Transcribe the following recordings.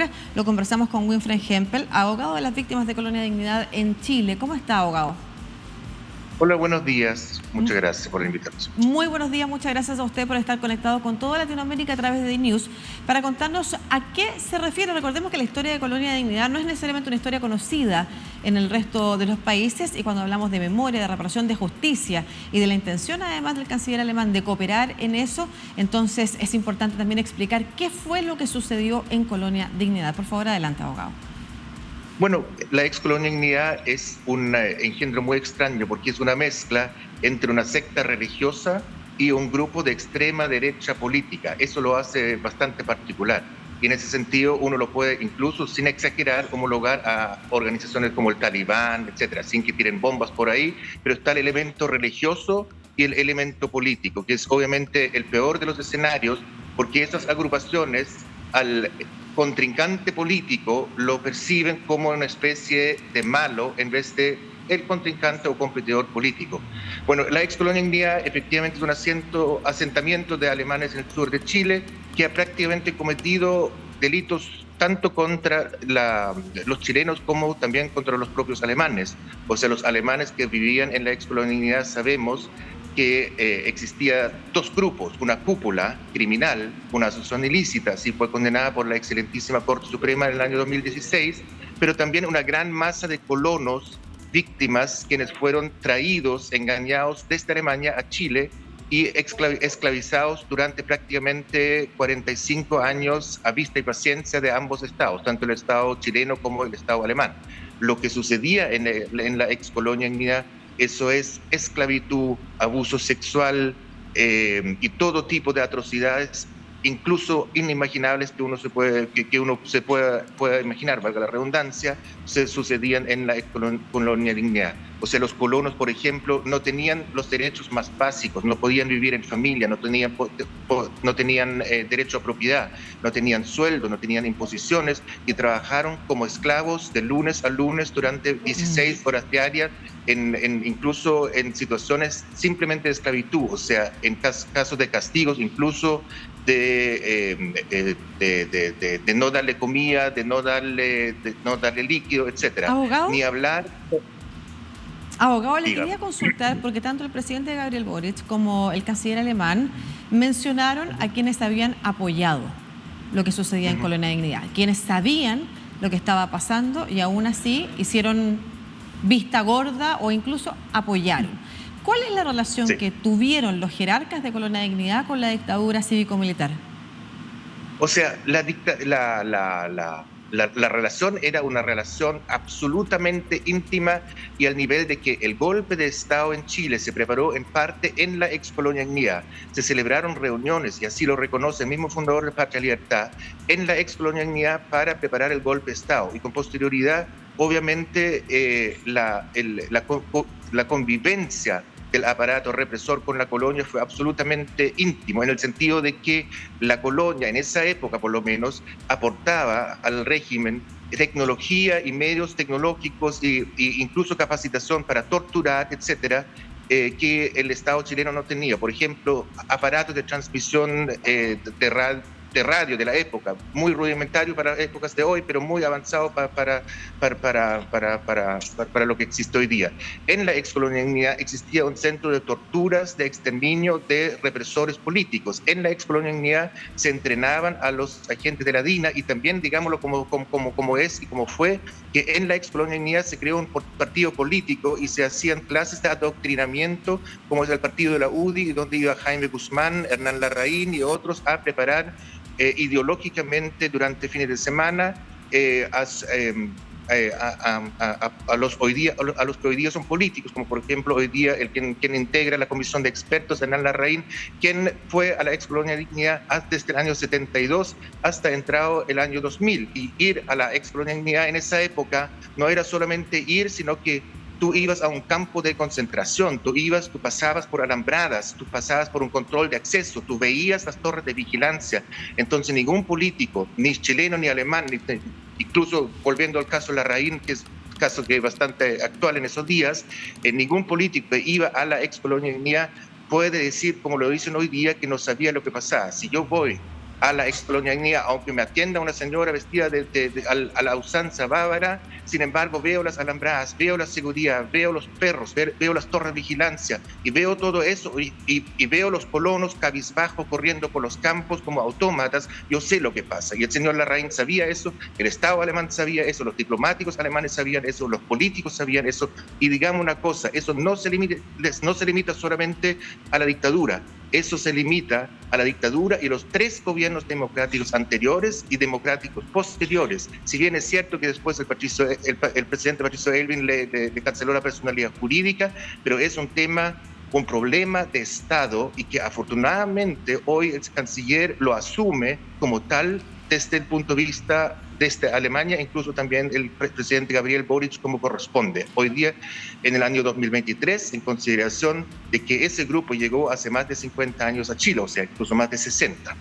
ahora lo conversamos con Winfred Hempel, abogado de las víctimas de Colonia Dignidad en Chile. ¿Cómo está, abogado? Hola, buenos días. Muchas gracias por la invitación. Muy buenos días, muchas gracias a usted por estar conectado con toda Latinoamérica a través de DNews para contarnos a qué se refiere. Recordemos que la historia de Colonia Dignidad no es necesariamente una historia conocida en el resto de los países, y cuando hablamos de memoria, de reparación, de justicia y de la intención además del canciller alemán de cooperar en eso, entonces es importante también explicar qué fue lo que sucedió en Colonia Dignidad. Por favor, adelante, abogado. Bueno, la ex Colonia Dignidad es un engendro muy extraño porque es una mezcla entre una secta religiosa y un grupo de extrema derecha política. Eso lo hace bastante particular. Y en ese sentido uno lo puede, incluso sin exagerar, homologar a organizaciones como el Talibán, etcétera, sin que tiren bombas por ahí, pero está el elemento religioso y el elemento político, que es obviamente el peor de los escenarios, porque esas agrupaciones al contrincante político lo perciben como una especie de malo en vez de el contrincante o competidor político. Bueno, la ex Colonia Dignidad efectivamente es un asentamiento de alemanes en el sur de Chile que ha prácticamente cometido delitos tanto contra los chilenos como también contra los propios alemanes. O sea, los alemanes que vivían en la ex Colonia Dignidad sabemos que existía dos grupos, una cúpula criminal, una asociación ilícita, así fue condenada por la excelentísima Corte Suprema en el año 2016, pero también una gran masa de colonos, víctimas, quienes fueron traídos, engañados desde Alemania a Chile y esclavizados durante prácticamente 45 años a vista y paciencia de ambos estados, tanto el estado chileno como el estado alemán. Lo que sucedía en la ex Colonia Dignidad, eso es esclavitud, abuso sexual y todo tipo de atrocidades, incluso inimaginables que uno se pueda imaginar, valga la redundancia, se sucedían en la Colonia Dignidad. O sea, los colonos, por ejemplo, no tenían los derechos más básicos, no podían vivir en familia, no tenían derecho a propiedad, no tenían sueldo, no tenían imposiciones y trabajaron como esclavos de lunes a lunes durante 16 horas diarias, incluso en situaciones simplemente de esclavitud, o sea, en casos de castigos, incluso de no darle comida, de no darle líquido, etcétera. ¿Abogado? Ni hablar. Abogado, le quería consultar, porque tanto el presidente Gabriel Boric como el canciller alemán mencionaron a quienes habían apoyado lo que sucedía en Colonia Dignidad, quienes sabían lo que estaba pasando y aún así hicieron vista gorda o incluso apoyaron. ¿Cuál es la relación que tuvieron los jerarcas de Colonia Dignidad con la dictadura cívico-militar? O sea, la relación era una relación absolutamente íntima y al nivel de que el golpe de Estado en Chile se preparó en parte en la ex Colonia Dignidad. Se celebraron reuniones, y así lo reconoce el mismo fundador de Patria Libertad, en la ex Colonia Dignidad para preparar el golpe de Estado. Y con posterioridad, obviamente, la convivencia del aparato represor con la colonia fue absolutamente íntimo, en el sentido de que la colonia, en esa época por lo menos, aportaba al régimen tecnología y medios tecnológicos e incluso capacitación para torturar, etcétera, que el Estado chileno no tenía. Por ejemplo, aparatos de transmisión de radio de la época, muy rudimentario para épocas de hoy, pero muy avanzado para lo que existe hoy día. En la ex Colonia Dignidad existía un centro de torturas, de exterminio de represores políticos. En la ex Colonia Dignidad se entrenaban a los agentes de la DINA y también, digámoslo como es y como fue, que en la ex Colonia Dignidad se creó un partido político y se hacían clases de adoctrinamiento, como es el partido de la UDI, donde iba Jaime Guzmán, Hernán Larraín y otros a preparar ideológicamente durante fines de semana a los que hoy día son políticos, como por ejemplo hoy día quien integra la comisión de expertos, Hernán Larraín, quien fue a la ex Colonia Dignidad desde el año 72 hasta entrado el año 2000. Y ir a la ex Colonia Dignidad en esa época no era solamente ir, sino que tú ibas a un campo de concentración, tú pasabas por alambradas, tú pasabas por un control de acceso, tú veías las torres de vigilancia. Entonces ningún político, ni chileno ni alemán, incluso volviendo al caso Larraín, que es un caso que es bastante actual en esos días, ningún político que iba a la ex Colonia Dignidad puede decir, como lo dicen hoy día, que no sabía lo que pasaba. Si yo voy a la excolonialidad, aunque me atienda una señora vestida a la usanza bávara. Sin embargo, veo las alambradas, veo la seguridad, veo los perros, veo las torres de vigilancia, y veo todo eso, y veo los colonos cabizbajo corriendo por los campos como autómatas. Yo sé lo que pasa, y el señor Larraín sabía eso, el Estado alemán sabía eso, los diplomáticos alemanes sabían eso, los políticos sabían eso. Y digamos una cosa, eso no se limita solamente a la dictadura, eso se limita a la dictadura y los 3 gobiernos democráticos anteriores y democráticos posteriores. Si bien es cierto que después el presidente Patricio Aylwin le canceló la personalidad jurídica, pero es un problema de Estado, y que afortunadamente hoy el canciller lo asume como tal desde el punto de vista desde Alemania, incluso también el presidente Gabriel Boric, como corresponde hoy día en el año 2023, en consideración de que ese grupo llegó hace más de 50 años a Chile, o sea, incluso más de 60.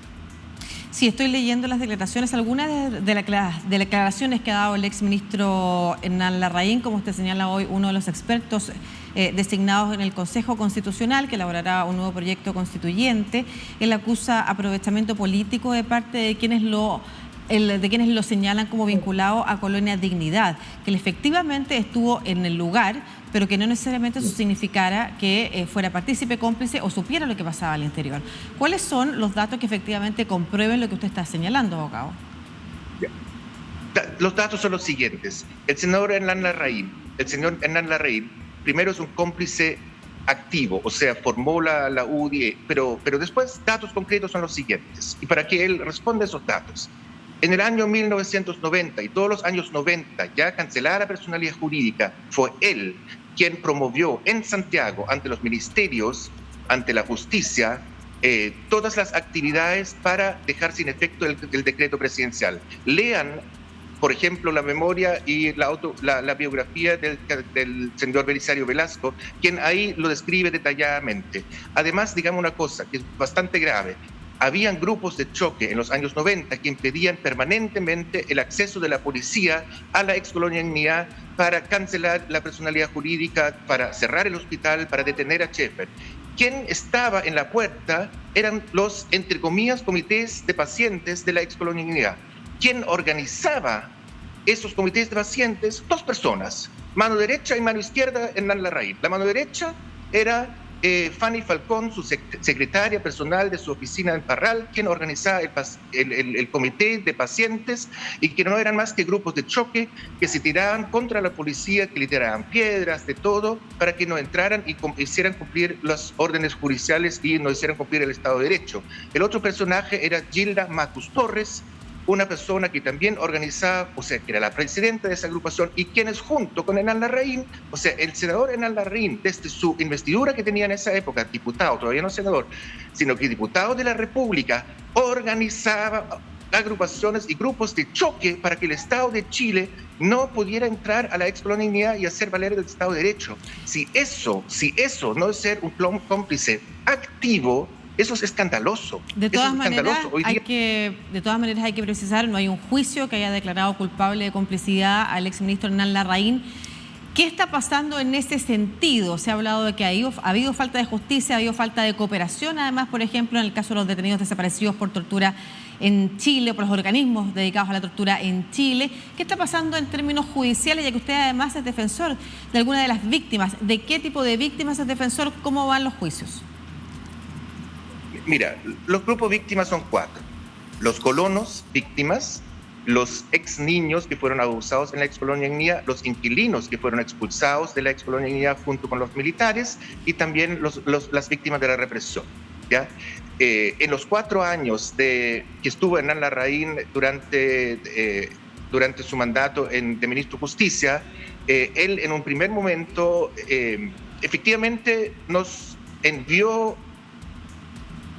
Sí, estoy leyendo las declaraciones, algunas de las declaraciones que ha dado el exministro Hernán Larraín, como usted señala hoy, uno de los expertos designados en el Consejo Constitucional, que elaborará un nuevo proyecto constituyente. Él acusa aprovechamiento político de parte de quienes lo señalan como vinculado a Colonia Dignidad, que él efectivamente estuvo en el lugar, pero que no necesariamente eso significara que fuera partícipe, cómplice o supiera lo que pasaba al interior. ¿Cuáles son los datos que efectivamente comprueben lo que usted está señalando, abogado? Los datos son los siguientes. El señor Hernán Larraín, primero es un cómplice activo, o sea, formó la UDI, pero después datos concretos son los siguientes. Y para que él responda a esos datos, en el año 1990 y todos los años 90, ya cancelada la personalidad jurídica, fue él quien promovió en Santiago, ante los ministerios, ante la justicia, todas las actividades para dejar sin efecto el decreto presidencial. Lean, por ejemplo, la memoria y la biografía del señor Belisario Velasco, quien ahí lo describe detalladamente. Además, digamos una cosa que es bastante grave. Habían grupos de choque en los años 90 que impedían permanentemente el acceso de la policía a la excolonialidad para cancelar la personalidad jurídica, para cerrar el hospital, para detener a Schaeffer. Quien estaba en la puerta eran los, entre comillas, comités de pacientes de la excolonialidad. Quien organizaba esos comités de pacientes, 2 personas, mano derecha y mano izquierda, Hernán Larraín. La mano derecha era Fanny Falcón, su secretaria personal de su oficina en Parral, quien organizaba el comité de pacientes, y que no eran más que grupos de choque que se tiraban contra la policía, que le tiraban piedras, de todo, para que no entraran y hicieran cumplir las órdenes judiciales y no hicieran cumplir el Estado de Derecho. El otro personaje era Gilda Matus Torres, una persona que también organizaba, o sea, que era la presidenta de esa agrupación, y quienes junto con Hernán Larraín, o sea, el senador Hernán Larraín, desde su investidura que tenía en esa época, diputado, todavía no senador, sino que diputado de la República, organizaba agrupaciones y grupos de choque para que el Estado de Chile no pudiera entrar a la excolonialidad y hacer valer el Estado de Derecho. Si eso no es ser un cómplice activo, eso es escandaloso. De todas maneras hay que precisar, no hay un juicio que haya declarado culpable de complicidad al exministro Hernán Larraín. ¿Qué está pasando en ese sentido? Se ha hablado de que ha habido falta de justicia, ha habido falta de cooperación, además, por ejemplo, en el caso de los detenidos desaparecidos por tortura en Chile, por los organismos dedicados a la tortura en Chile. ¿Qué está pasando en términos judiciales, ya que usted además es defensor de alguna de las víctimas? ¿De qué tipo de víctimas es defensor? ¿Cómo van los juicios? Mira, los grupos víctimas son 4. Los colonos víctimas, los ex niños que fueron abusados en la excolonialidad, los inquilinos que fueron expulsados de la excolonialidad junto con los militares, y también las víctimas de la represión, ¿ya? En los 4 años que estuvo Hernán Larraín durante su mandato de ministro de Justicia, él en un primer momento efectivamente nos envió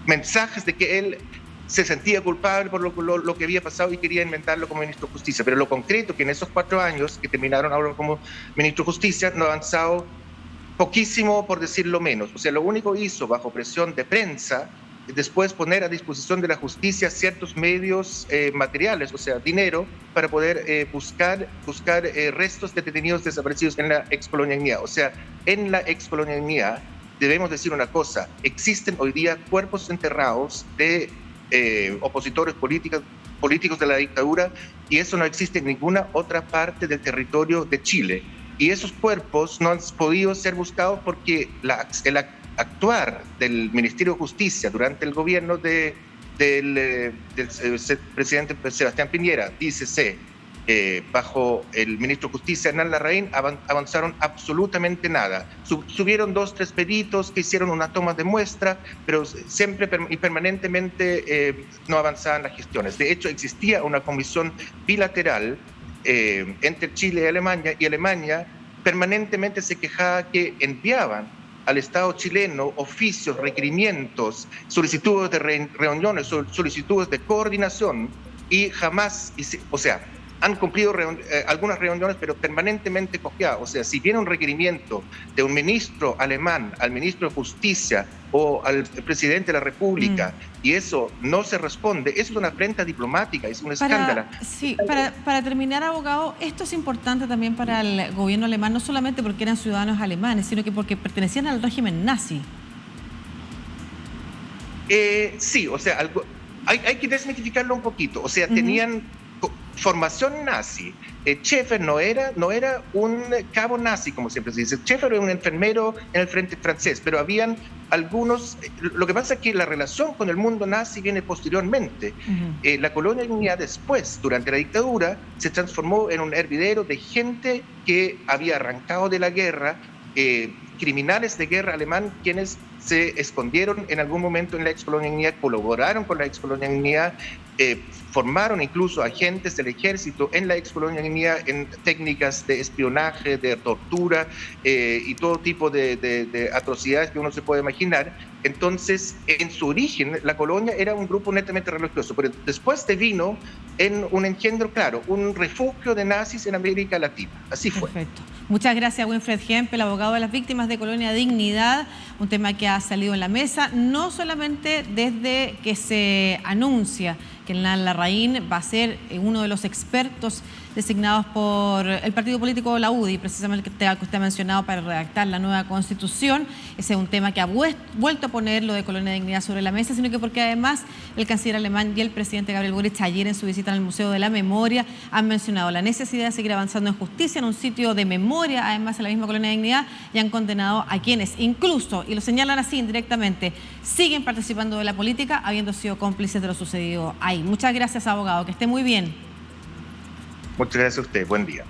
mensajes de que él se sentía culpable por lo que había pasado y quería inventarlo como ministro de Justicia. Pero lo concreto que en esos 4 años que terminaron ahora como ministro de Justicia no ha avanzado poquísimo, por decirlo menos. O sea, lo único que hizo bajo presión de prensa, después poner a disposición de la justicia ciertos medios materiales, o sea, dinero, para poder buscar restos de detenidos desaparecidos en la excolonialidad. O sea, en la excolonialidad debemos decir una cosa: existen hoy día cuerpos enterrados de opositores políticos de la dictadura, y eso no existe en ninguna otra parte del territorio de Chile. Y esos cuerpos no han podido ser buscados porque el actuar del Ministerio de Justicia durante el gobierno del presidente Sebastián Piñera, dícese, bajo el ministro de Justicia Hernán Larraín, avanzaron absolutamente nada. Subieron 2, 3 peritos que hicieron una toma de muestra, pero siempre y permanentemente no avanzaban las gestiones. De hecho, existía una comisión bilateral entre Chile y Alemania permanentemente se quejaba que enviaban al Estado chileno oficios, requerimientos, solicitudes de reuniones, solicitudes de coordinación, y jamás, o sea, han cumplido algunas reuniones, pero permanentemente copiadas. O sea, si viene un requerimiento de un ministro alemán al ministro de Justicia o al presidente de la República y eso no se responde, eso es una afrenta diplomática, es un escándalo. Sí, para terminar, abogado, esto es importante también para el gobierno alemán, no solamente porque eran ciudadanos alemanes, sino que porque pertenecían al régimen nazi. Sí, o sea, hay que desmitificarlo un poquito. O sea, tenían formación nazi. Schaeffer no era un cabo nazi, como siempre se dice. Schaeffer era un enfermero en el frente francés, pero habían algunos... Lo que pasa es que la relación con el mundo nazi viene posteriormente. La colonia de Dignidad después, durante la dictadura, se transformó en un hervidero de gente que había arrancado de la guerra, criminales de guerra alemán, quienes se escondieron en algún momento en la ex-colonia de Dignidad, colaboraron con la ex-colonia de Dignidad, formaron incluso agentes del ejército en la ex-colonia de Dignidad en técnicas de espionaje, de tortura y todo tipo de atrocidades que uno se puede imaginar. Entonces, en su origen, la colonia era un grupo netamente religioso, pero después devino en un engendro, claro, un refugio de nazis en América Latina. Así fue. Perfecto. Muchas gracias, Winfred Hempel, abogado de las víctimas de Colonia Dignidad, un tema que ha salido en la mesa, no solamente desde que se anuncia que Hernán Larraín va a ser uno de los expertos designados por el partido político la UDI, precisamente que usted ha mencionado, para redactar la nueva Constitución. Ese es un tema que ha vuelto a poner lo de Colonia Dignidad sobre la mesa, sino que porque además el canciller alemán y el presidente Gabriel Boric ayer en su visita al Museo de la Memoria han mencionado la necesidad de seguir avanzando en justicia en un sitio de memoria, además en la misma Colonia Dignidad, y han condenado a quienes incluso, y lo señalan así indirectamente, siguen participando de la política habiendo sido cómplices de lo sucedido ahí. Muchas gracias, abogado, que esté muy bien. Muchas gracias a usted. Buen día.